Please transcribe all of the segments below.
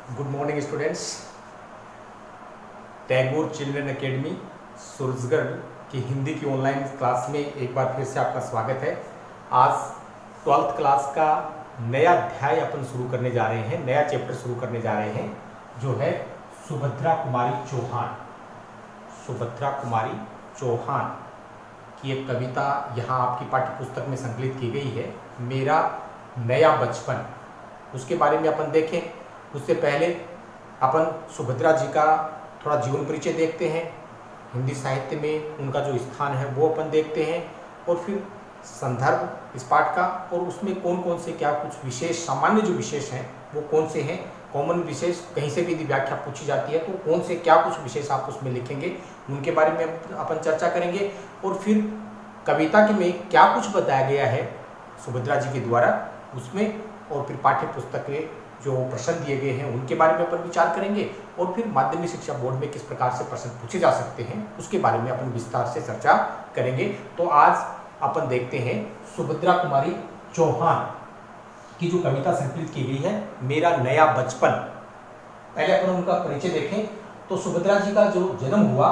Good morning students. Tagore children academy Surajgarh की हिंदी की online class में एक बार फिर से आपका स्वागत है। आज 12th क्लास का नया अध्याय अपन शुरू करने जा रहे हैं, नया चैप्टर शुरू करने जा रहे हैं, जो है सुभद्रा कुमारी चौहान। सुभद्रा कुमारी चौहान की एक कविता यहाँ आपकी पाठ्य पुस्तक में संकलित की गई है, मेरा नया बचपन। उसके बारे में अपन देखें उससे पहले अपन सुभद्रा जी का थोड़ा जीवन परिचय देखते हैं, हिंदी साहित्य में उनका जो स्थान है वो अपन देखते हैं, और फिर संदर्भ इस पाठ का और उसमें कौन कौन से क्या कुछ विशेष सामान्य जो विशेष हैं वो कौन से हैं, कॉमन विशेष कहीं से भी यदि व्याख्या पूछी जाती है तो कौन से क्या कुछ विशेष आप उसमें लिखेंगे, उनके बारे में अपन चर्चा करेंगे। और फिर कविता के में क्या कुछ बताया गया है सुभद्रा जी के द्वारा उसमें, और फिर पाठ्य पुस्तक के जो प्रश्न दिए गए हैं उनके बारे में अपन विचार करेंगे, और फिर माध्यमिक शिक्षा बोर्ड में किस प्रकार से प्रश्न पूछे जा सकते हैं उसके बारे में अपन विस्तार से चर्चा करेंगे। तो आज अपन देखते हैं सुभद्रा कुमारी चौहान की जो कविता संकलित की गई है, मेरा नया बचपन। पहले अपन उनका परिचय देखें तो सुभद्रा जी का जो जन्म हुआ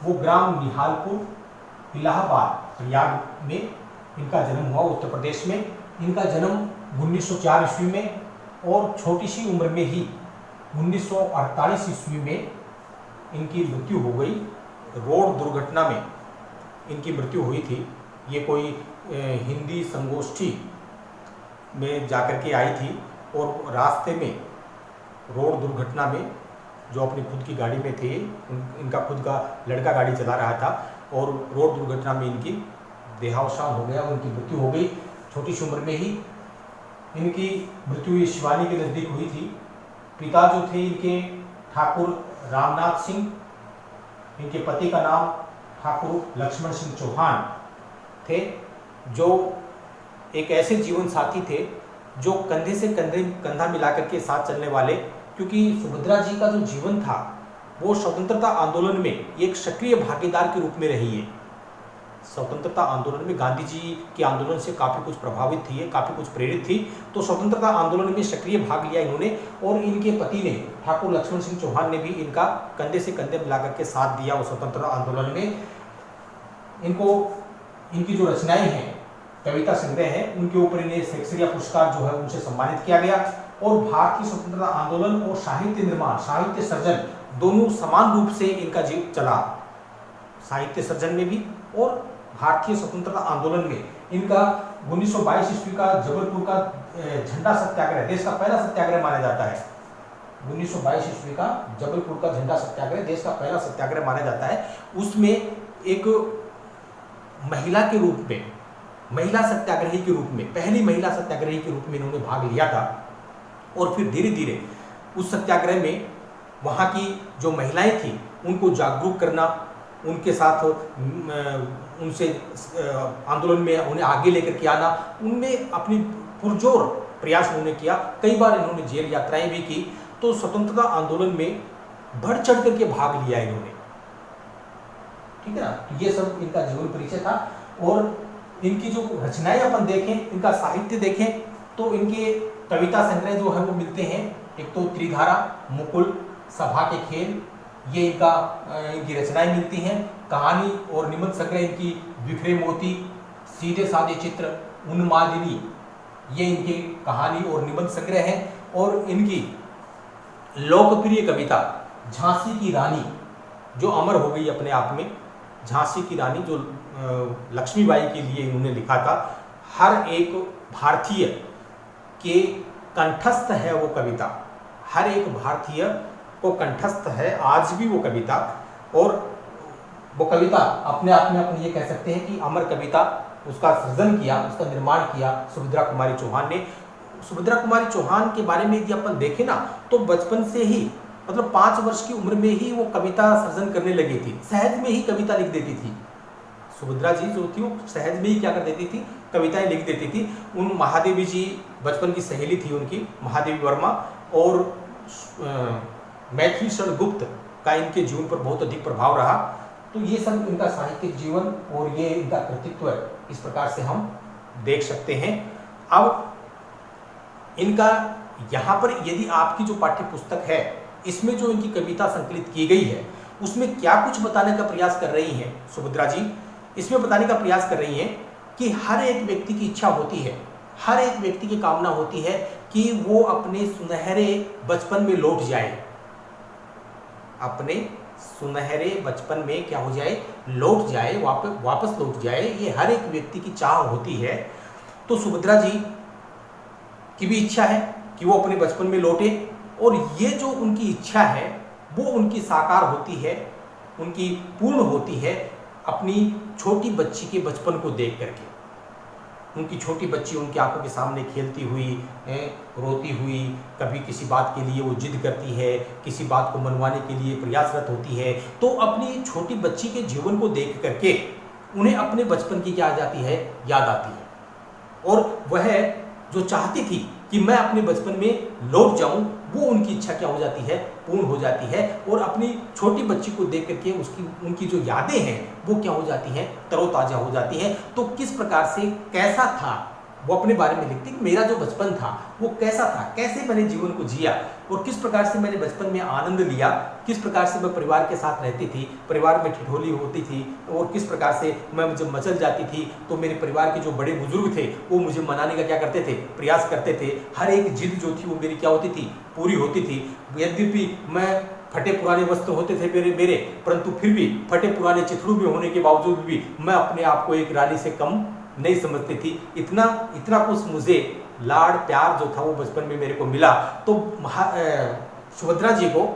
वो ग्राम निहालपुर इलाहाबाद प्रयाग में इनका जन्म हुआ, उत्तर प्रदेश में। इनका जन्म 1904 ईस्वी में और छोटी सी उम्र में ही 1948 ईस्वी में इनकी मृत्यु हो गई। रोड दुर्घटना में इनकी मृत्यु हुई थी। ये कोई हिंदी संगोष्ठी में जाकर के आई थी और रास्ते में रोड दुर्घटना में जो अपनी खुद की गाड़ी में थे, इनका खुद का लड़का गाड़ी चला रहा था और रोड दुर्घटना में इनकी देहावसान हो गया, उनकी मृत्यु हो गई। छोटी सी उम्र में ही इनकी मृत्यु शिवानी के नज़दीक हुई थी। पिता जो थे इनके ठाकुर रामनाथ सिंह, इनके पति का नाम ठाकुर लक्ष्मण सिंह चौहान थे, जो एक ऐसे जीवन साथी थे जो कंधे से कंधा मिलाकर के साथ चलने वाले, क्योंकि सुभद्रा जी का जो जीवन था वो स्वतंत्रता आंदोलन में एक सक्रिय भागीदार के रूप में रही है। स्वतंत्रता आंदोलन में गांधी जी के आंदोलन से काफ़ी कुछ प्रभावित थी, काफ़ी कुछ प्रेरित थी, तो स्वतंत्रता आंदोलन में सक्रिय भाग लिया इन्होंने। और इनके पति ने ठाकुर लक्ष्मण सिंह चौहान ने भी इनका कंधे से कंधे मिलाकर के साथ दिया उस स्वतंत्रता आंदोलन में। इनकी जो रचनाएं हैं, कविता संग्रह है, उनके ऊपर इन्हें शेक्सपियर पुरस्कार जो है उनसे सम्मानित किया गया। और भारतीय स्वतंत्रता आंदोलन और साहित्य निर्माण, साहित्य सर्जन दोनों समान रूप से इनका जीव चला। साहित्य सर्जन में भी और भारतीय स्वतंत्रता आंदोलन में इनका 1922 ईस्वी का जबलपुर का झंडा सत्याग्रह देश का पहला सत्याग्रह माना जाता है। 1922 ईस्वी का जबलपुर का झंडा सत्याग्रह देश का पहला सत्याग्रह माना जाता है। उसमें एक महिला के रूप में, महिला सत्याग्रही के रूप में, पहली महिला सत्याग्रही के रूप में इन्होंने भाग लिया था। और फिर धीरे धीरे उस सत्याग्रह में वहाँ की जो महिलाएं थी उनको जागरूक करना, उनके साथ उनसे आंदोलन में उन्हें आगे लेकर के आना, उनमें अपनी पुरजोर प्रयास उन्होंने किया। कई बार इन्होंने जेल यात्राएं भी की, तो स्वतंत्रता आंदोलन में बढ़ चढ़ करके भाग लिया इन्होंने। ठीक है ना, तो ये सब इनका जीवन परिचय था। और इनकी जो रचनाएं अपन देखें, इनका साहित्य देखें तो इनके कविता संग्रह जो है वो मिलते हैं। एक तो त्रिधारा, मुकुल, सभा के खेल, ये इनकी रचनाएं मिलती हैं। कहानी और निबंध संग्रह इनकी बिखरे मोती, सीधे साधे चित्र, उन्मादिनी, ये इनकी कहानी और निबंध संग्रह हैं। और इनकी लोकप्रिय कविता झांसी की रानी जो अमर हो गई अपने आप में, झांसी की रानी जो लक्ष्मीबाई के लिए इन्होंने लिखा था, हर एक भारतीय के कंठस्थ है वो कविता, हर एक भारतीय को कंठस्थ है आज भी वो कविता। और वो कविता अपने आप में अपन ये कह सकते हैं कि अमर कविता, उसका सृजन किया, उसका निर्माण किया सुभद्रा कुमारी चौहान ने। सुभद्रा कुमारी चौहान के बारे में यदि अपन देखें ना तो बचपन से ही, मतलब 5 वर्ष की उम्र में ही वो कविता सृजन करने लगी थी, सहज में ही कविता लिख देती थी। सुभद्रा जी जो थी वो सहज में ही क्या कर देती थी, कविताएं लिख देती थी। उन महादेवी जी बचपन की सहेली थी उनकी, महादेवी वर्मा, और मैथिली शरण गुप्त का इनके जीवन पर बहुत अधिक प्रभाव रहा। तो ये सब इनका साहित्यिक जीवन और ये इनका कृतित्व इस प्रकार से हम देख सकते हैं। अब इनका यहाँ पर यदि आपकी जो पाठ्य पुस्तक है इसमें जो इनकी कविता संकलित की गई है उसमें क्या कुछ बताने का प्रयास कर रही हैं सुभद्रा जी? इसमें बताने का प्रयास कर रही हैं कि हर एक व्यक्ति की इच्छा होती है, हर एक व्यक्ति की कामना होती है कि वो अपने सुनहरे बचपन में लौट जाए, अपने सुनहरे बचपन में क्या हो जाए, लौट जाए, वापस लौट जाए। ये हर एक व्यक्ति की चाह होती है। तो सुभद्रा जी की भी इच्छा है कि वो अपने बचपन में लौटे, और ये जो उनकी इच्छा है वो उनकी साकार होती है, उनकी पूर्ण होती है अपनी छोटी बच्ची के बचपन को देख करके। उनकी छोटी बच्ची उनकी आंखों के सामने खेलती हुई, रोती हुई, कभी किसी बात के लिए वो जिद करती है, किसी बात को मनवाने के लिए प्रयासरत होती है। तो अपनी छोटी बच्ची के जीवन को देख करके उन्हें अपने बचपन की क्या आ जाती है, याद आती है। और वह जो चाहती थी कि मैं अपने बचपन में लौट जाऊं, वो उनकी इच्छा क्या हो जाती है, पूर्ण हो जाती है। और अपनी छोटी बच्ची को देख करके उनकी जो यादें हैं वो क्या हो जाती हैं, तरोताजा हो जाती हैं। तो किस प्रकार से, कैसा था, वो अपने बारे में लिखती कि मेरा जो बचपन था वो कैसा था, कैसे मैंने जीवन को जिया और किस प्रकार से मैंने बचपन में आनंद लिया, किस प्रकार से मैं परिवार के साथ रहती थी, परिवार में ठिठोली होती थी, और किस प्रकार से मैं जब मचल जाती थी तो मेरे परिवार के जो बड़े बुजुर्ग थे वो मुझे मनाने का क्या करते थे, प्रयास करते थे। हर एक जिद जो थी वो मेरी क्या होती थी, पूरी होती थी। यद्यपि मैं फटे पुराने वस्त्र होते थे मेरे, परंतु फिर भी फटे पुराने चिथड़ू में होने के बावजूद भी मैं अपने आप को एक रानी से कम नहीं समझती थी। इतना कुछ मुझे लाड़ प्यार जो था वो बचपन में मेरे को मिला। तो सुभद्रा जी को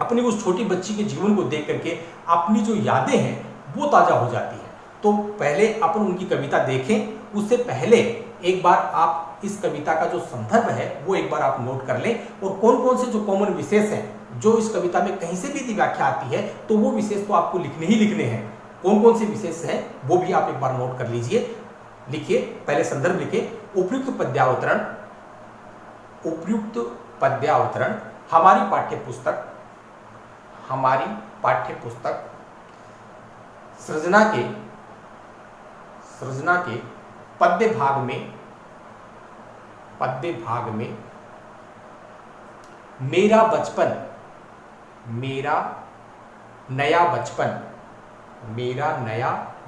अपनी उस छोटी बच्ची के जीवन को देख करके अपनी जो यादें हैं वो ताजा हो जाती है। तो पहले अपन उनकी कविता देखें, उससे पहले एक बार आप इस कविता का जो संदर्भ है वो एक बार आप नोट कर लें, और कौन कौन से जो कॉमन विशेष हैं जो इस कविता में कहीं से भी यदि व्याख्या आती है तो वो विशेष तो आपको लिखने ही लिखने हैं। कौन कौन से विशेष हैं वो भी आप एक बार नोट कर लीजिए। लिखिए, पहले संदर्भ लिखिए। उपयुक्त पद्यावतरण हमारी पाठ्य पुस्तक सृजना के पद्य भाग में मेरा नया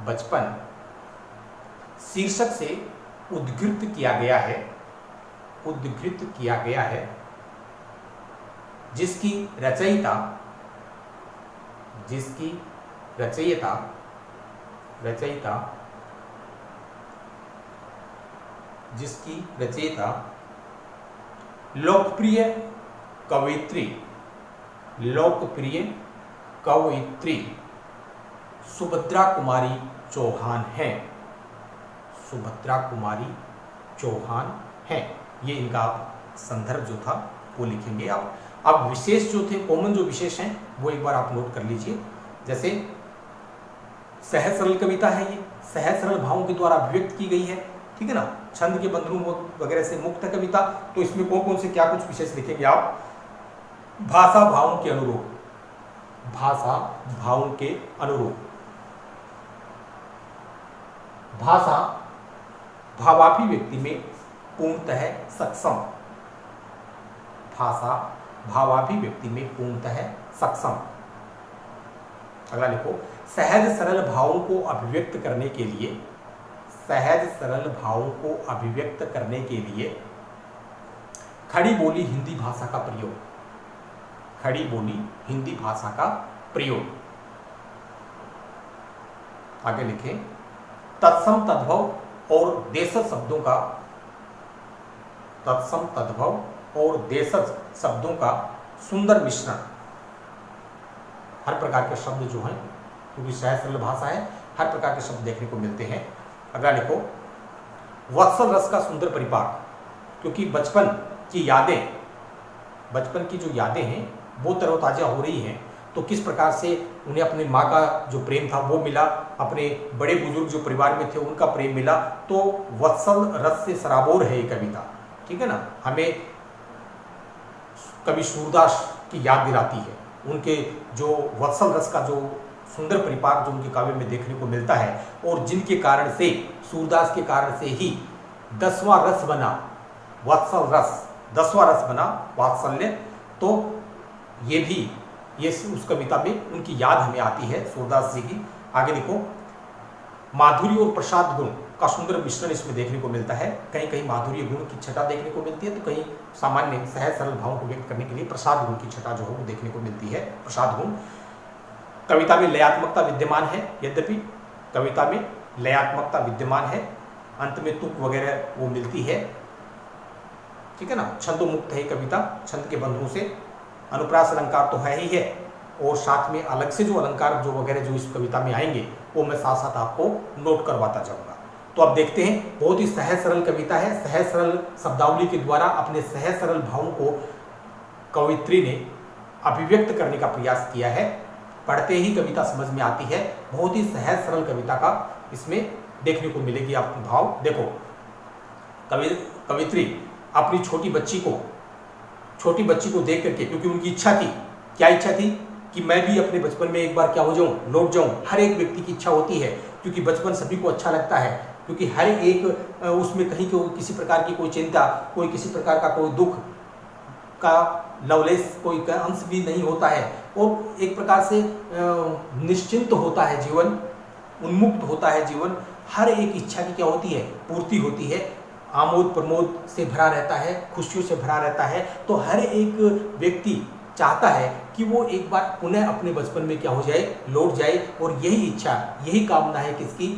बचपन शीर्षक से उद्धृत किया गया है, जिसकी रचयिता लोकप्रिय कवयित्री सुभद्रा कुमारी चौहान हैं। ये इनका संदर्भ जो था वो लिखेंगे आप। अब विशेष जो थे, कॉमन जो विशेष हैं वो एक बार आप नोट कर लीजिए। जैसे सहज सरल कविता है, ये सहज सरल भावों के द्वारा अभिव्यक्त की गई है, ठीक है ना, छंद के बंधनों वगैरह से मुक्त है कविता। तो इसमें कौन कौन से क्या कुछ विशेष लिखेंगे आप? भाषा भावों के अनुरूप, भाषा भावाभिव्यक्ति में पूर्णतः सक्षम। अगला लिखो, सहज सरल भावों को अभिव्यक्त करने के लिए खड़ी बोली हिंदी भाषा का प्रयोग। आगे लिखें, तत्सम तद्भव और देशज शब्दों का सुंदर मिश्रण। हर प्रकार के शब्द जो हैं, क्योंकि सहज सरल भाषा है, हर प्रकार के शब्द देखने को मिलते हैं। अगला लिखो, वत्सल रस का सुंदर परिपाक, क्योंकि बचपन की जो यादें हैं वो तरोताजा हो रही हैं। तो किस प्रकार से उन्हें अपने माँ का जो प्रेम था वो मिला, अपने बड़े बुजुर्ग जो परिवार में थे उनका प्रेम मिला। तो वत्सल रस से सराबोर है ये कविता, ठीक है ना। हमें कवि सूरदास की याद दिलाती है, उनके जो वत्सल रस का जो सुंदर परिपाक जो उनके काव्य में देखने को मिलता है, और जिनके कारण से, सूरदास के कारण से ही 10वां रस बना वत्सल रस, 10वां रस बना वात्सल्य। तो ये उस कविता में उनकी याद हमें आती है सूरदास जी की। आगे देखो, माधुर्य और प्रसाद गुण का सुंदर मिश्रण इसमें देखने को मिलता है। कहीं कहीं माधुर्य गुण की छटा देखने को मिलती है, तो कहीं सामान्य सहज सरल भावों को व्यक्त करने के लिए प्रसाद गुण की छटा जो है वो देखने को मिलती है। प्रसाद गुण। कविता में लयात्मकता विद्यमान है, यद्यपि कविता में लयात्मकता विद्यमान है, अंत में तुक वगैरह वो मिलती है, ठीक है ना। छंदोमुक्त है कविता, छंद के बंधुओं से। अनुप्रास अलंकार तो है ही है, और साथ में अलग से जो अलंकार जो वगैरह जो इस कविता में आएंगे वो मैं साथ साथ आपको नोट करवाता जाऊंगा। तो अब देखते हैं, बहुत ही सहज सरल कविता है। सहज सरल शब्दावली के द्वारा अपने सहज सरल भावों को कवयित्री ने अभिव्यक्त करने का प्रयास किया है। पढ़ते ही कविता समझ में आती है। बहुत ही सहज सरल कविता का इसमें देखने को मिलेगी आपको भाव। देखो, कवयित्री अपनी छोटी बच्ची को देख करके, क्योंकि उनकी इच्छा थी, क्या इच्छा थी कि मैं भी अपने बचपन में एक बार क्या हो जाऊं, लौट जाऊं। हर एक व्यक्ति की इच्छा होती है, क्योंकि बचपन सभी को अच्छा लगता है, क्योंकि हर एक उसमें कहीं किसी प्रकार की कोई चिंता, कोई किसी प्रकार का कोई दुख का लवलेस कोई अंश भी नहीं होता है, और एक प्रकार से निश्चिंत होता है जीवन, उन्मुक्त होता है जीवन। हर एक इच्छा की क्या होती है, पूर्ति होती है, आमोद प्रमोद से भरा रहता है, खुशियों से भरा रहता है। तो हर एक व्यक्ति चाहता है कि वो एक बार पुनः अपने बचपन में क्या हो जाए, लौट जाए। और यही इच्छा, यही कामना है किसकी,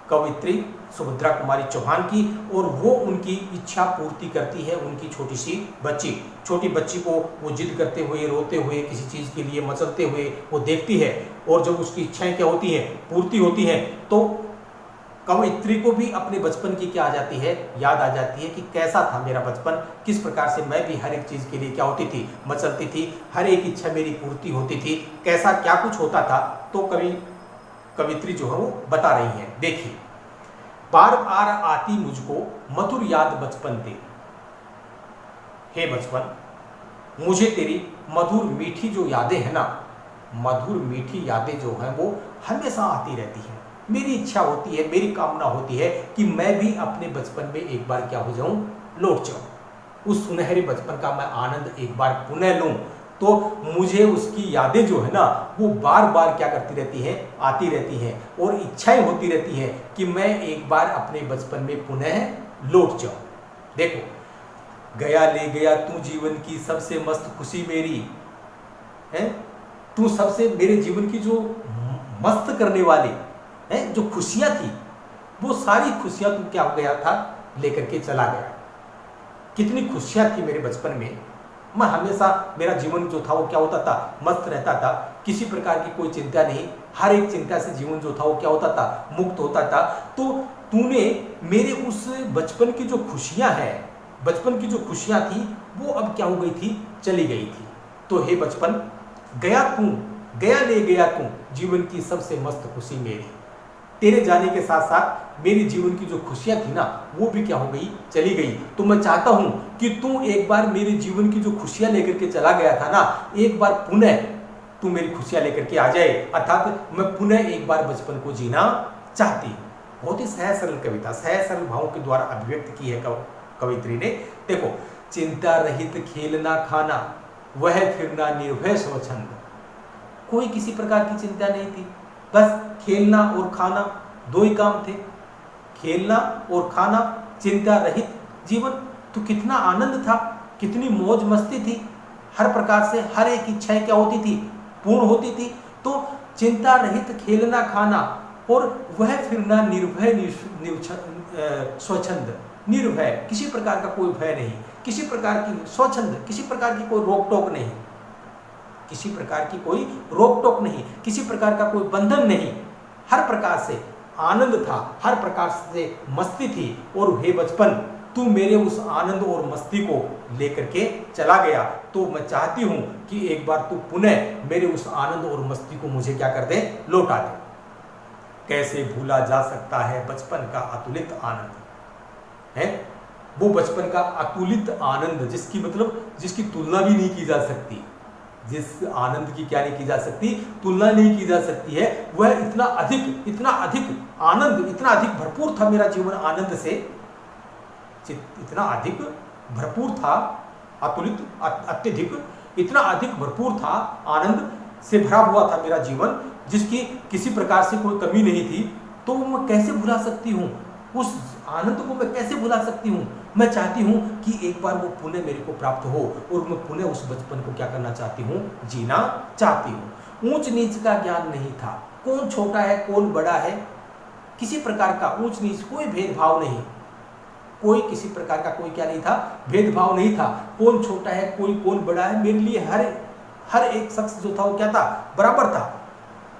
कवयित्री सुभद्रा कुमारी चौहान की। और वो उनकी इच्छा पूर्ति करती है उनकी छोटी सी बच्ची। छोटी बच्ची को वो जिद करते हुए, रोते हुए, किसी चीज़ के लिए मचलते हुए वो देखती है, और जब उसकी इच्छाएं क्या होती हैं, पूर्ति होती हैं, तो कवयित्री को भी अपने बचपन की क्या आ जाती है, याद आ जाती है कि कैसा था मेरा बचपन, किस प्रकार से मैं भी हर एक चीज़ के लिए क्या होती थी, मचलती थी, हर एक इच्छा मेरी पूर्ति होती थी, कैसा क्या कुछ होता था। तो कवयित्री जो है वो बता रही है। देखिए, बार बार आती मुझको मधुर याद बचपन तेरी, हे बचपन मुझे तेरी मधुर मीठी जो यादें हैं ना, मधुर मीठी यादें जो हैं वो हमेशा आती रहती हैं। मेरी इच्छा होती है, मेरी कामना होती है कि मैं भी अपने बचपन में एक बार क्या हो जाऊं, लौट जाऊं, उस सुनहरे बचपन का मैं आनंद एक बार पुनः लूं। तो मुझे उसकी यादें जो है ना वो बार बार क्या करती रहती हैं, आती रहती हैं, और इच्छाएं होती रहती हैं कि मैं एक बार अपने बचपन में पुनः लौट जाऊं। देखो, गया ले गया तू जीवन की सबसे मस्त खुशी मेरी है, तू सबसे मेरे जीवन की जो मस्त करने वाली है, जो खुशियां थी, वो सारी खुशियां तू क्या हो गया था, लेकर के चला गया। कितनी खुशियां थी मेरे बचपन में, मैं हमेशा, मेरा जीवन जो था वो क्या होता था, मस्त रहता था, किसी प्रकार की कोई चिंता नहीं, हर एक चिंता से जीवन जो था वो क्या होता था, मुक्त होता था। तो तूने मेरे उस बचपन की जो खुशियां हैं, बचपन की जो खुशियां थी वो अब क्या हो गई थी, चली गई थी। तो हे बचपन, गया ले गया तू जीवन की सबसे मस्त खुशी मेरी। तेरे जाने के साथ साथ मेरी जीवन की जो खुशियां थी ना वो भी क्या हो गई, चली गई। तो मैं चाहता हूं कि तू एक बार मेरे जीवन की जो खुशियां लेकर के चला गया था ना, एक बार पुनः तू मेरी खुशियां लेकर के आ जाए, अर्थात मैं पुनः एक बार बचपन को जीना चाहती हूँ। बहुत ही सहज सरल कविता, सहज सरल भावों के द्वारा अभिव्यक्त की है कवयित्री ने। देखो, चिंता रहित खेलना खाना, वह फिरना निर्भय स्वच्छंद। कोई किसी प्रकार की चिंता नहीं थी, बस खेलना और खाना, दो ही काम थे, खेलना और खाना, चिंता रहित जीवन। तो कितना आनंद था, कितनी मौज मस्ती थी, हर प्रकार से हर एक इच्छाएं क्या होती थी, पूर्ण होती थी। तो चिंता रहित खेलना खाना, और वह फिरना निर्भय स्वच्छंद, निर्भय, किसी प्रकार का कोई भय नहीं, किसी प्रकार की स्वच्छंद, किसी प्रकार की कोई रोक टोक नहीं, किसी प्रकार की कोई रोक टोक नहीं, किसी प्रकार का कोई बंधन नहीं, हर प्रकार से आनंद था, हर प्रकार से मस्ती थी। और हे बचपन, तू मेरे उस आनंद और मस्ती को लेकर के चला गया, तो मैं चाहती हूं कि एक बार तू पुनः मेरे उस आनंद और मस्ती को मुझे क्या कर दे, लौटा दे। कैसे भूला जा सकता है बचपन का अतुलित आनंद है, वो बचपन का अतुलित आनंद, जिसकी मतलब जिसकी तुलना भी नहीं की जा सकती, जिस आनंद की क्या नहीं की जा सकती, तुलना नहीं की जा सकती है। वह इतना अधिक आनंद, इतना अधिक भरपूर था मेरा जीवन आनंद से, इतना अधिक भरपूर था, अतुलित, अत्यधिक, इतना अधिक भरपूर था, आनंद से भरा हुआ था मेरा जीवन, जिसकी किसी प्रकार से कोई कमी नहीं थी। तो मैं कैसे भुला सकती हूँ उस आनंद को, मैं कैसे भुला सकती हूँ? मैं चाहती हूँ कि एक बार वो पुनः मेरे को प्राप्त हो और मैं पुनः उस बचपन को क्या करना चाहती हूँ, जीना चाहती हूँ। ऊंच नीच का ज्ञान नहीं था, कौन छोटा है कौन बड़ा है, किसी प्रकार का ऊंच नीच, कोई भेदभाव नहीं, कोई किसी प्रकार का कोई क्या नहीं था, भेदभाव नहीं था। कौन छोटा है कोई कौन बड़ा है, मेरे लिए हर एक शख्स जो था वो क्या था, बराबर था।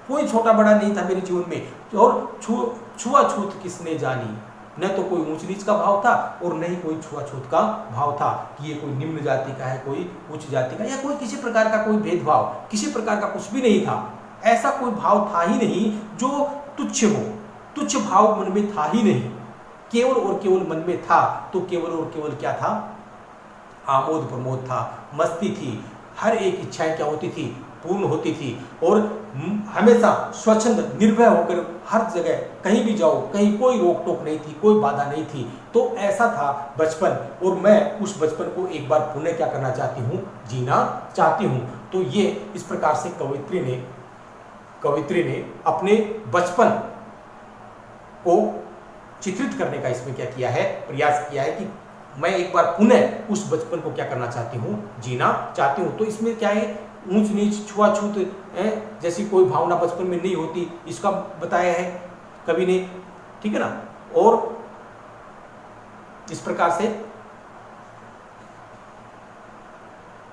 कोई छोटा बड़ा नहीं था मेरे जीवन में। और छुआछूत किसने जानी, न तो कोई ऊंच नीच का भाव था और न ही कोई छुआछूत का भाव था कि ये कोई निम्न जाति का है, कोई उच्च जाति का, या कोई किसी प्रकार का कोई भेदभाव, किसी प्रकार का कुछ भी नहीं था। ऐसा कोई भाव था ही नहीं जो तुच्छ हो, तुच्छ भाव मन में था ही नहीं। केवल और केवल मन में था तो केवल और केवल क्या था, आमोद प्रमोद था, मस्ती थी, हर एक इच्छाएं क्या होती थी, पूर्ण होती थी। और हमेशा स्वच्छंद निर्भय होकर हर जगह कहीं भी जाओ, कहीं कोई रोक टोक नहीं थी, कोई बाधा नहीं थी। तो ऐसा था बचपन, और मैं उस बचपन को एक बार पुनः क्या करना चाहती हूँ, जीना चाहती हूँ। तो ये इस प्रकार से कवित्री ने अपने बचपन को चित्रित करने का इसमें क्या किया है, प्रयास किया है कि मैं एक बार पुनः उस बचपन को क्या करना चाहती हूँ, जीना चाहती हूँ। तो इसमें क्या है, ऊंच नीच छुआछूत जैसी कोई भावना बचपन में नहीं होती, इसका बताया है कवि ने, ठीक है ना। और इस प्रकार से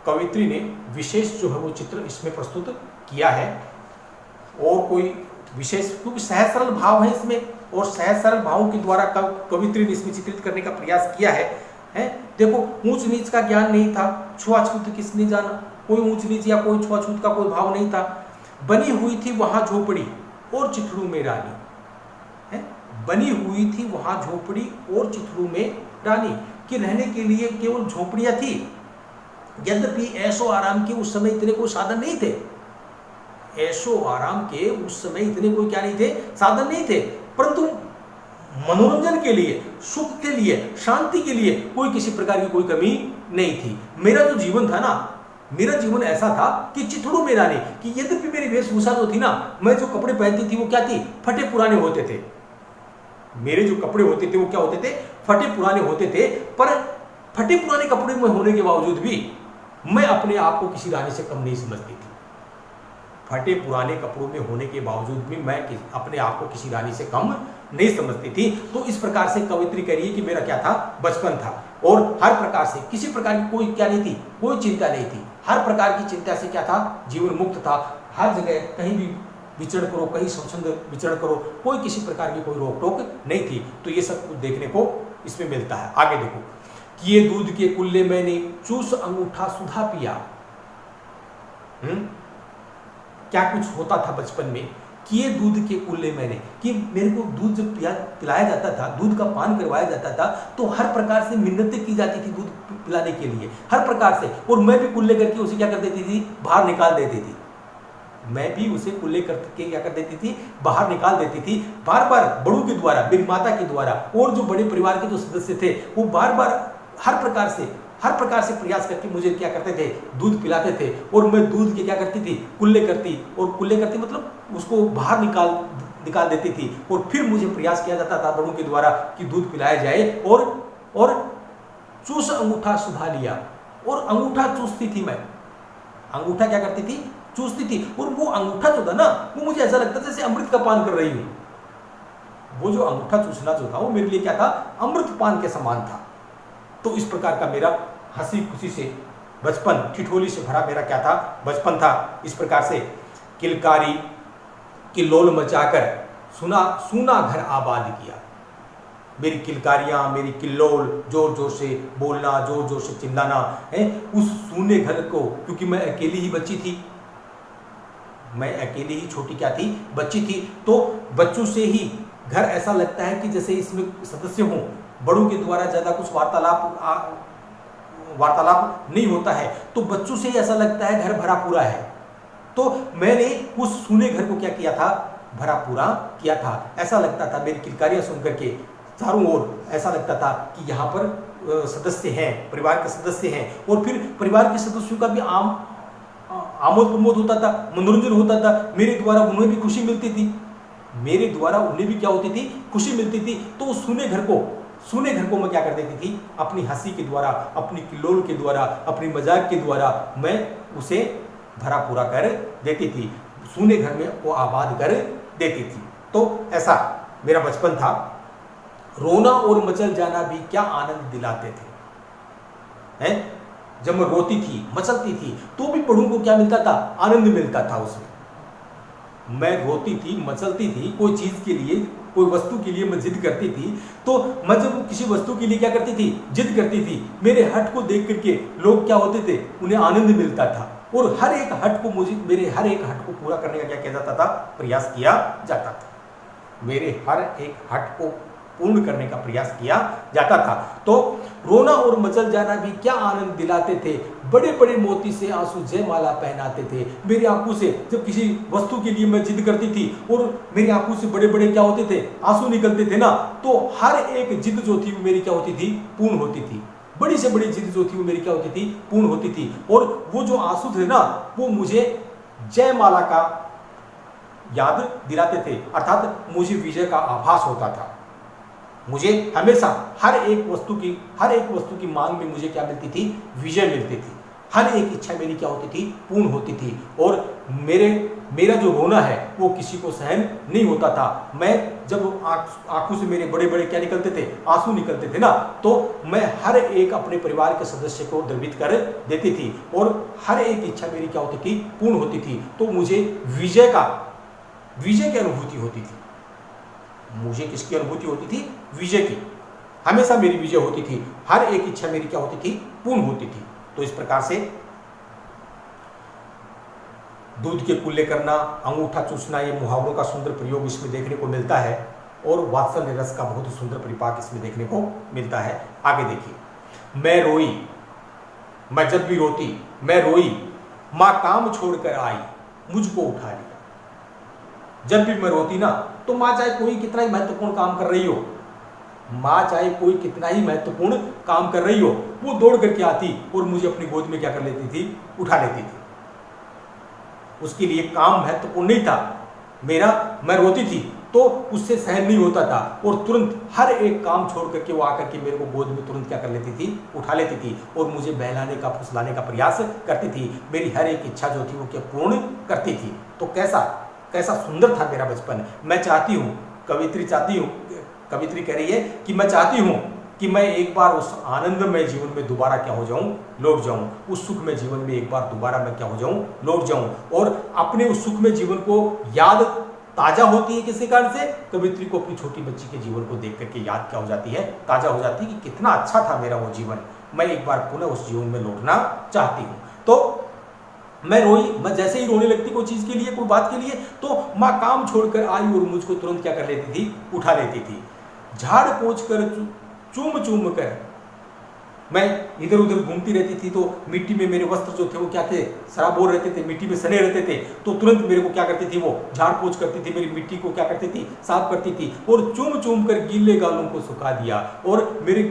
कवित्री ने विशेष जो है वो चित्र इसमें प्रस्तुत किया है। और कोई विशेष, क्योंकि सहज सरल भाव है इसमें, और सहज सरल भावों के द्वारा कवित्री ने इसमें चित्रित करने का प्रयास किया है। देखो, ऊंच नीच का ज्ञान नहीं था, छुआछूत किसने जाना, कोई ऊंच नीच या कोई छुआछूत का कोई भाव नहीं था। बनी हुई थी वहां झोपड़ी और चिथड़ू में रानी, है बनी हुई थी वहां झोपड़ी और चिथड़ू में रानी, कि रहने के लिए केवल झोपड़ियां थी। यद्यपि ऐशो आराम के उस समय इतने कोई साधन नहीं थे, ऐशो आराम के उस समय इतने कोई क्या नहीं थे, साधन नहीं थे, परंतु मनोरंजन के लिए, सुख के लिए, शांति के लिए कोई किसी प्रकार की कोई कमी नहीं थी। मेरा जो जीवन था ना, मेरा जीवन ऐसा था कि चिथड़ू में रानी, कि यद्यपि मेरी वेशभूषा जो थी ना, मैं जो कपड़े पहनती थी वो क्या थी, फटे पुराने होते थे। मेरे जो कपड़े होते थे वो क्या होते थे, फटे पुराने होते थे। पर फटे पुराने कपड़े में होने के बावजूद भी मैं अपने आप को किसी रानी से कम नहीं समझती थी। फटे पुराने कपड़ों में होने के बावजूद भी मैं अपने आप को किसी रानी से कम नहीं समझती थी। तो इस प्रकार से कवित्री कह रही है कि मेरा क्या था, बचपन था, और हर प्रकार से किसी प्रकार की कोई क्या नहीं थी, कोई चिंता नहीं थी। हर प्रकार की चिंता से क्या था, जीवन मुक्त था। हर जगह कहीं भी विचरण करो, कहीं स्वच्छंद विचरण करो, कोई किसी प्रकार की कोई रोक टोक नहीं थी। तो ये सब कुछ देखने को इसमें मिलता है। आगे देखो, कि ये दूध के कुल्ले मैंने चूस अंगूठा सुधा पिया। क्या कुछ होता था बचपन में, कि ये दूध के कुल्ले मैंने, कि मेरे को दूध जब पिलाया जाता था, दूध का पान करवाया जाता था, तो हर प्रकार से मिन्नतें की जाती थी दूध पिलाने के लिए, हर प्रकार से। और मैं भी कुल्ले करके उसे क्या कर देती थी, बाहर निकाल देती थी। मैं भी उसे कुल्ले करके क्या कर देती थी, बाहर निकाल देती थी। बार बार बड़ों के द्वारा, मेरी माता के द्वारा, और जो बड़े परिवार के जो सदस्य थे, वो बार बार हर प्रकार से प्रयास करके मुझे क्या करते थे, दूध पिलाते थे। और मैं दूध के क्या करती थी, कुल्ले करती, और कुल्ले करती मतलब उसको बाहर निकाल देती थी। और फिर मुझे प्रयास किया जाता था बड़ों के द्वारा कि दूध पिलाया जाए। और चूस अंगूठा सुधा लिया, और अंगूठा चूसती थी मैं, अंगूठा क्या करती थी, चूसती थी। और वो अंगूठा जो था ना, वो मुझे ऐसा लगता था जैसे अमृत का पान कर रही हूं। वो जो अंगूठा चूसना जो था, वो मेरे लिए क्या था, अमृत पान के समान था। तो इस प्रकार का मेरा हंसी खुशी से बचपन, ठिठोली से भरा मेरा क्या था, बचपन था। इस प्रकार से किलकारी किल्लोल मचाकर सूना घर आबाद किया। मेरी किलकारियां, मेरी किल्लोल, जोर जोर से बोलना, जोर जोर से चिल्लाना है उस सूने घर को, क्योंकि मैं अकेली ही बच्ची थी, मैं अकेली ही छोटी क्या थी, बच्ची थी। तो बच्चों से ही घर ऐसा लगता है कि जैसे इसमें सदस्य हों, बड़ों के द्वारा ज्यादा कुछ वार्तालाप नहीं होता है, तो बच्चों से ही ऐसा लगता है घर भरा पूरा है। तो मैंने उस सूने घर को क्या किया था, भरा पूरा किया था। ऐसा लगता था मेरी किलकारियां सुनकर के चारों ओर, ऐसा लगता था कि यहाँ पर सदस्य हैं, परिवार के सदस्य हैं, और फिर परिवार के सदस्यों का भी आमोद प्रमोद होता था, मनोरंजन होता था, मेरे द्वारा उन्हें भी खुशी मिलती थी, मेरे द्वारा उन्हें भी क्या होती थी, खुशी मिलती थी। तो उस सूने घर को मैं क्या कर देती थी, अपनी हंसी के द्वारा, अपनी किल्लोल के द्वारा, अपनी मजाक के द्वारा मैं उसे भरा पूरा कर देती थी, सूने घर में वो आबाद कर देती थी। तो ऐसा मेरा बचपन था। रोना और मचल जाना भी क्या आनंद दिलाते थे, हैं? जब मैं रोती थी, मचलती थी, तो भी बड़ों को क्या मिलता था, आनंद मिलता था उसमें। मैं रोती थी, मचलती थी, कोई चीज के लिए, कोई वस्तु के लिए मैं जिद करती थी, तो मैं जब किसी वस्तु के लिए क्या करती थी, जिद करती थी, मेरे हट को देख करके लोग क्या होते थे, उन्हें आनंद मिलता था, और हर एक हट को मेरे हर एक हट को पूरा करने का क्या किया जाता था, प्रयास किया जाता था। मेरे हर एक हट को पूर्ण करने का प्रयास किया जाता था। तो रोना और मचल जाना भी क्या आनंद दिलाते थे, बड़े बड़े मोती से आंसू जयमाला पहनाते थे। मेरी आंखों से जब किसी वस्तु के लिए मैं जिद करती थी और मेरी आंखों से बड़े बड़े क्या होते थे, आंसू निकलते थे ना, तो हर एक जिद जो थी वो मेरी क्या होती थी, पूर्ण होती थी। बड़ी से बड़ी जिद जो थी वो मेरी क्या होती थी, पूर्ण होती थी। और वो जो आंसू थे ना, वो मुझे जयमाला का याद दिलाते थे, अर्थात मुझे विजय का आभास होता था। मुझे हमेशा हर एक वस्तु की मांग में मुझे क्या मिलती थी, विजय मिलती थी। हर एक इच्छा मेरी क्या होती थी, पूर्ण होती थी। और मेरा जो रोना है वो किसी को सहन नहीं होता था। मैं जब आंखों से मेरे बड़े बड़े क्या निकलते थे, आंसू निकलते थे ना, तो मैं हर एक अपने परिवार के सदस्य को द्रवित कर देती थी, और हर एक इच्छा मेरी क्या होती थी, पूर्ण होती थी। तो मुझे विजय की अनुभूति होती थी। मुझे किसकी अनुभूति होती थी, विजय की। हमेशा मेरी विजय होती थी, हर एक इच्छा मेरी क्या होती थी, पूर्ण होती थी। तो इस प्रकार से दूध के कुल्ले करना, अंगूठा चूसना, ये मुहावरों का सुंदर प्रयोग इसमें देखने को मिलता है, और वात्सल्य रस का बहुत ही सुंदर परिपाक इसमें देखने को मिलता है। आगे देखिए, मैं रोई, मैं जब भी रोती, मैं रोई, मां काम छोड़कर आई, मुझको उठा लिया। जब भी मैं रोती ना, तो माँ चाहे कोई कितना ही महत्वपूर्ण काम कर रही हो, माँ चाहे कोई कितना ही महत्वपूर्ण काम कर रही हो, वो दौड़ करके आती और मुझे अपनी गोद में क्या कर लेती थी, उठा लेती थी। उसके लिए काम महत्वपूर्ण नहीं था मेरा, मैं रोती थी तो उससे सहन नहीं होता था, और तुरंत हर एक काम छोड़ करके वो आकर के मेरे को गोद में तुरंत क्या कर लेती थी, उठा लेती थी, और मुझे बहलाने का, फुसलाने का प्रयास करती थी। मेरी हर एक इच्छा जो थी वो क्या पूर्ण करती थी। तो कैसा सुंदर था मेरा बचपन। मैं चाहती हूँ, कवित्री कह रही है कि मैं चाहती हूँ कि मैं एक बार उस आनंदमय जीवन में दोबारा क्या हो जाऊं, लौट जाऊं। उस सुखमय जीवन में एक बार दोबारा मैं क्या हो जाऊं, लौट जाऊं। और अपने उस सुखमय जीवन को याद ताजा होती है किसी कारण से, कवित्री को अपनी छोटी बच्ची के जीवन को देख करके याद क्या हो जाती है, ताजा हो जाती है कि कितना अच्छा था मेरा वो जीवन, मैं एक बार पुनः उस जीवन में लौटना चाहती हूँ। तो मैं रोई, मैं जैसे ही रोने लगती कोई चीज के लिए, कोई बात के लिए, तो माँ काम छोड़कर आई और मुझको तुरंत क्या कर लेती थी, उठा लेती थी। झाड़ पोंछ कर, चूम कर मैं इधर उधर घूमती रहती थी, तो मिट्टी में मेरे वस्त्र जो थे वो क्या थे, सराबोर रहते थे, मिट्टी में सने रहते थे। तो तुरंत मेरे को क्या करती थी, वो झाड़ पोंछ करती थी, मेरी मिट्टी को क्या करती थी, साफ करती थी, और चूम कर गीले गालों को सुखा दिया। और मेरे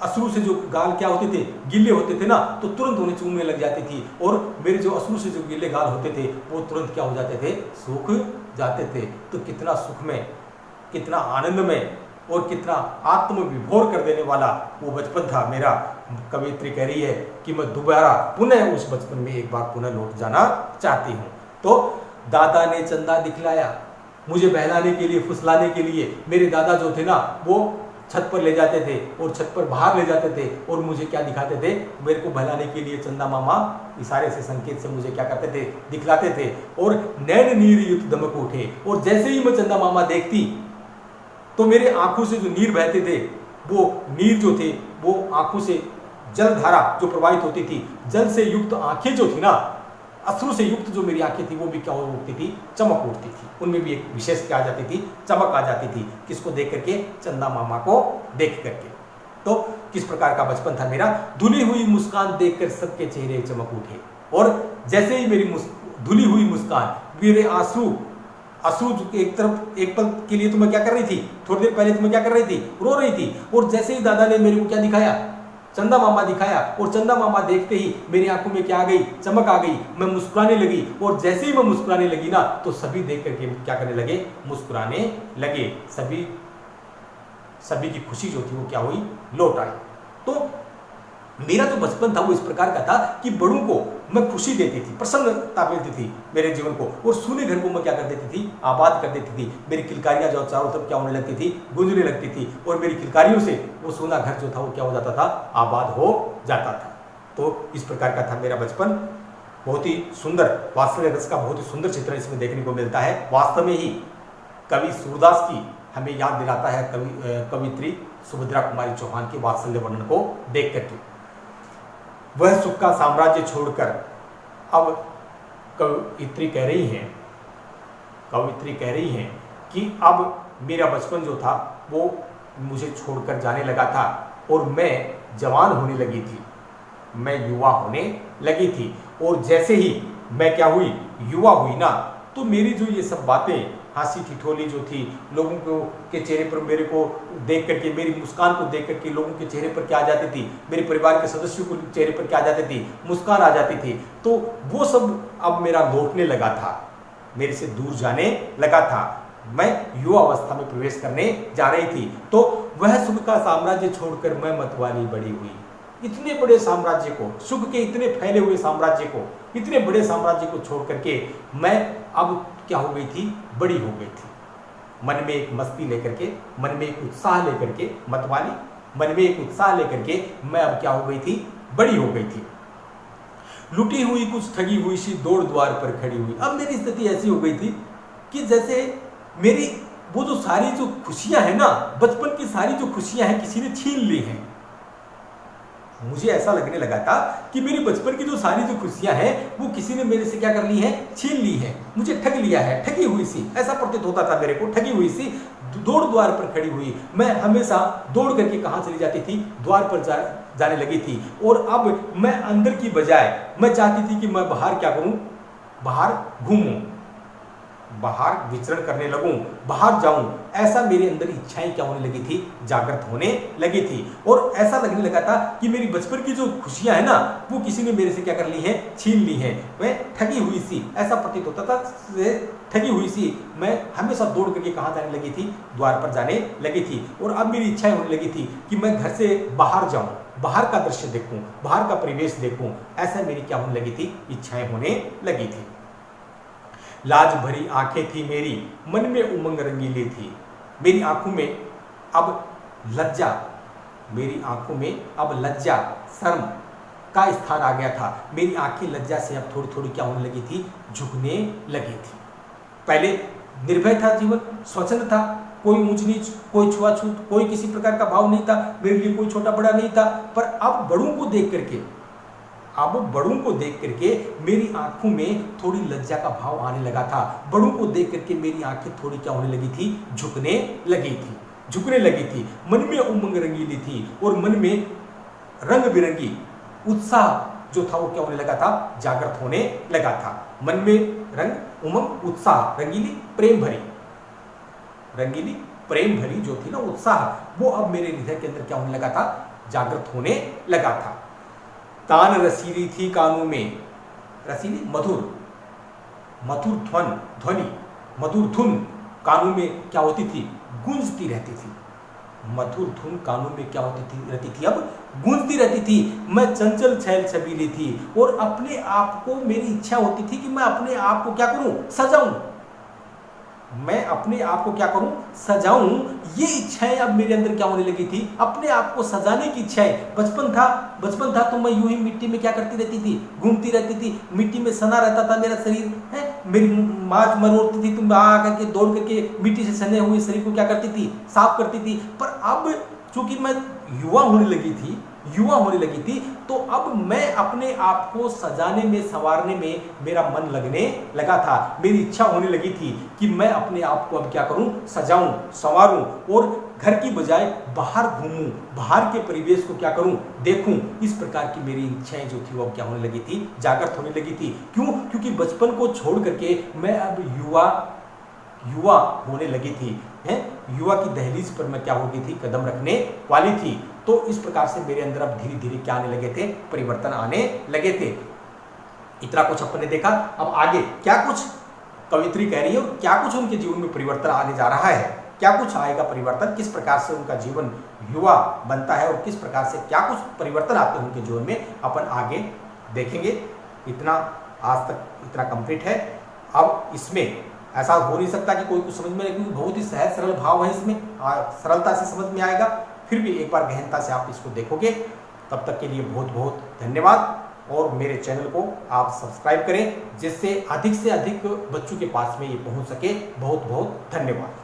अश्रु से जो गाल क्या होते थे, गीले होते थे ना, तो तुरंत उन्हें चूमने लग जाती थी, और मेरे जो अश्रु से जो गीले गाल होते थे वो तुरंत क्या हो जाते थे, सूख जाते थे। तो कितना सुखमय, कितना आनंदमय और कितना आत्मविभोर कर देने वाला वो बचपन था मेरा। कवित्री कह रही है कि मैं दोबारा पुनः उस बचपन में एक बार पुनः लौट जाना चाहती हूँ। तो दादा ने चंदा दिखलाया, मुझे बहलाने के लिए, फुसलाने के लिए मेरे दादा जो थे ना, वो छत पर ले जाते थे और छत पर बाहर ले जाते थे, और मुझे क्या दिखाते थे, मेरे को बहलाने के लिए चंदा मामा इशारे से, संकेत से मुझे क्या करते थे, दिखलाते थे। और नैन नीर युक्त दमक उठे, और जैसे ही मैं चंदा मामा देखती तो मेरे आंखों से जो नीर बहते थे, वो नीर जो थे वो आंखों से जल धारा जो प्रवाहित होती थी, जल से युक्त आंखें जो थी ना, अश्रु से युक्त जो मेरी आंखें थी, वो भी क्या उठती थी, चमक उठती थी। उनमें भी एक विशेष क्या आ जाती थी, चमक आ जाती थी। किसको देख करके, चंदा मामा को देख करके। तो किस प्रकार का बचपन था मेरा। धुली हुई मुस्कान देखकर सबके चेहरे चमक उठे, और जैसे ही मेरी धुली हुई मुस्कान, मेरे अश्रु एक तरफ, एक पल के लिए तो मैं क्या कर रही थी, थोड़ी देर पहले तो मैं क्या कर रही थी, रो रही थी, और जैसे ही दादा ने मेरे को क्या दिखाया, चंदा मामा दिखाया और चंदा मामा देखते ही मेरी आंखों में क्या आ गई, चमक आ गई, मैं मुस्कुराने लगी। और जैसे ही मैं मुस्कुराने लगी ना तो सभी देख करके क्या करने लगे, मुस्कुराने लगे। सभी की खुशी जो थी वो क्या हुई, लौट आई। तो मेरा जो बचपन था वो इस प्रकार का था कि बड़ों को मैं खुशी देती थी, प्रसन्नता मिलती थी मेरे जीवन को, और सूने घर को मैं क्या कर देती थी, आबाद कर देती थी। मेरी किलकारियां जो चारों तरफ क्या होने लगती थी, गूंजने लगती थी, और मेरी किलकारियों से वो सूना घर जो था वो क्या हो जाता था, आबाद हो जाता था। तो इस प्रकार का था मेरा बचपन। बहुत ही सुंदर, वात्सल्य रस का बहुत ही सुंदर चित्रण इसमें देखने को मिलता है। वास्तव में ही कवि सूरदास की हमें याद दिलाता है कवित्री सुभद्रा कुमारी चौहान के वात्सल्य वर्णन को देख करके। वह सुख का साम्राज्य छोड़कर, अब कवित्री कह रही हैं कि अब मेरा बचपन जो था वो मुझे छोड़कर जाने लगा था और मैं जवान होने लगी थी, मैं युवा होने लगी थी। और जैसे ही मैं क्या हुई, युवा हुई ना, तो मेरी जो ये सब बातें, हंसी ठिठोली जो थी, लोगों को के चेहरे पर मेरे को देख करके, मेरी मुस्कान को देख करके लोगों के चेहरे पर क्या आ जाती थी, मेरे परिवार के सदस्यों को चेहरे पर क्या आ जाती थी, मुस्कान आ जाती थी। तो वो सब अब मेरा लौटने लगा था, मेरे से दूर जाने लगा था। मैं युवा अवस्था में प्रवेश करने जा रही थी। तो वह सुख का साम्राज्य छोड़कर मैं मतवाली बड़ी हुई। इतने बड़े साम्राज्य को, सुख के इतने फैले हुए साम्राज्य को, इतने बड़े साम्राज्य को छोड़ करके मैं अब क्या हो गई थी, बड़ी हो गई थी। मन में एक मस्ती लेकर के, मन में एक उत्साह लेकर के, मतवाली, मन में एक उत्साह लेकर के मैं अब क्या हो गई थी, बड़ी हो गई थी। लुटी हुई कुछ ठगी हुई सी दौड़ द्वार पर खड़ी हुई। अब मेरी स्थिति ऐसी हो गई थी कि जैसे मेरी वो जो सारी जो खुशियां हैं ना, बचपन की सारी जो खुशियां हैं किसी ने छीन ली हैं। मुझे ऐसा लगने लगा था कि मेरी बचपन की जो सारी जो खुशियां हैं वो किसी ने मेरे से क्या कर ली है, छीन ली है, मुझे ठग लिया है, ठगी हुई सी, ऐसा प्रतीत होता था मेरे को, ठगी हुई सी दौड़ द्वार पर खड़ी हुई। मैं हमेशा दौड़ करके कहाँ चली जाती थी, द्वार पर जाने लगी थी। और अब मैं अंदर की बजाय मैं चाहती थी कि मैं बाहर क्या करूं, बाहर घूमूं, बाहर विचरण करने लगूं, बाहर जाऊं। ऐसा मेरे अंदर इच्छाएं क्या होने लगी थी, जागृत होने लगी थी। और ऐसा लगने लगा था कि मेरी बचपन की जो खुशियां हैं ना वो किसी ने मेरे से क्या कर ली है, छीन ली है। मैं ठगी हुई सी, ऐसा प्रतीत होता था, ठगी हुई सी मैं हमेशा दौड़ करके कहाँ जाने लगी थी, द्वार पर जाने लगी थी। और अब मेरी इच्छाएं होने लगी थी कि मैं घर से बाहर जाऊं, बाहर का दृश्य देखूं, बाहर का परिवेश देखूं। ऐसा मेरी क्या होने लगी थी, इच्छाएं होने लगी थी। लाज भरी आंखें थी मेरी, मन में उमंग रंगीली थी। मेरी आंखों में अब लज्जा, मेरी आंखों में अब लज्जा, शर्म का स्थान आ गया था। मेरी आंखें लज्जा से अब थोड़ी थोड़ी क्या होने लगी थी, झुकने लगी थी। पहले निर्भय था जीवन, स्वच्छंद था, कोई ऊंच नीच, कोई छुआछूत, कोई किसी प्रकार का भाव नहीं था, मेरे लिए कोई छोटा बड़ा नहीं था। पर अब बड़ों को देख करके, अब बड़ों को देख करके मेरी आंखों में थोड़ी लज्जा का भाव आने लगा था। बड़ों को देख करके मेरी आंखें थोड़ी क्या होने लगी थी, झुकने लगी थी, झुकने लगी थी। मन में उमंग रंगीली थी और मन में रंग बिरंगी उत्साह जो था वो क्या होने लगा था, जागृत होने लगा था। मन में रंग, उमंग, उत्साह, रंगीली, प्रेम भरी, रंगीली प्रेम भरी जो थी ना उत्साह, वो अब मेरे हृदय के अंदर क्या होने लगा था, जागृत होने लगा था। तान रसीली थी कानों में, रसीली मधुर, मधुर ध्वनि, मधुर धुन कानों में क्या होती थी, गूंजती रहती थी। मधुर धुन कानों में क्या होती थी, रहती थी, अब गूंजती रहती थी। मैं चंचल छैल छबीली थी और अपने आप को, मेरी इच्छा होती थी कि मैं अपने आप को क्या करूं, सजाऊं, मैं अपने आप को क्या करूं, सजाऊं। ये इच्छाएं अब मेरे अंदर क्या होने लगी थी, अपने आप को सजाने की इच्छाएं। बचपन था तो मैं यूं ही मिट्टी में क्या करती रहती थी, घूमती रहती थी, मिट्टी में सना रहता था मेरा शरीर है, मेरी माँ मरोड़ती थी, तुम आ करके दौड़ करके मिट्टी से सने हुए शरीर को क्या करती थी, साफ करती थी। पर अब चूंकि मैं युवा होने लगी थी तो अब मैं अपने आप को सजाने में, संवारने में मेरा मन लगने लगा था। मेरी इच्छा होने लगी थी कि मैं अपने आप को अब क्या करूं, सजाऊं, संवारूं और घर की बजाय बाहर घूमूं, बाहर के परिवेश को क्या करूं, देखूं। इस प्रकार की मेरी इच्छाएं जो थी वो अब क्या होने लगी थी, जागृत होने लगी थी। क्यों? क्योंकि बचपन को छोड़ करके मैं अब युवा होने लगी थी। हैं, युवा की दहलीज पर मैं क्या हो गई थी, कदम रखने वाली थी। तो इस प्रकार से मेरे अंदर अब धीरे धीरे क्या आने लगे थे, परिवर्तन आने लगे थे। इतना कुछ अपने देखा। अब आगे क्या कुछ कवित्री कह रही है और क्या कुछ उनके जीवन में परिवर्तन आने जा रहा है, क्या कुछ आएगा परिवर्तन, किस प्रकार से उनका जीवन युवा बनता है और किस प्रकार से क्या कुछ परिवर्तन आते हैं उनके जीवन में, अपन आगे देखेंगे। इतना आज तक इतना कंप्लीट है। अब इसमें ऐसा हो नहीं सकता कि कोई कुछ समझ में, क्योंकि बहुत ही सहज सरल भाव है इसमें, सरलता से समझ में आएगा। फिर भी एक बार गहनता से आप इसको देखोगे। तब तक के लिए बहुत बहुत धन्यवाद। और मेरे चैनल को आप सब्सक्राइब करें, जिससे अधिक से अधिक बच्चों के पास में ये पहुंच सके। बहुत बहुत धन्यवाद।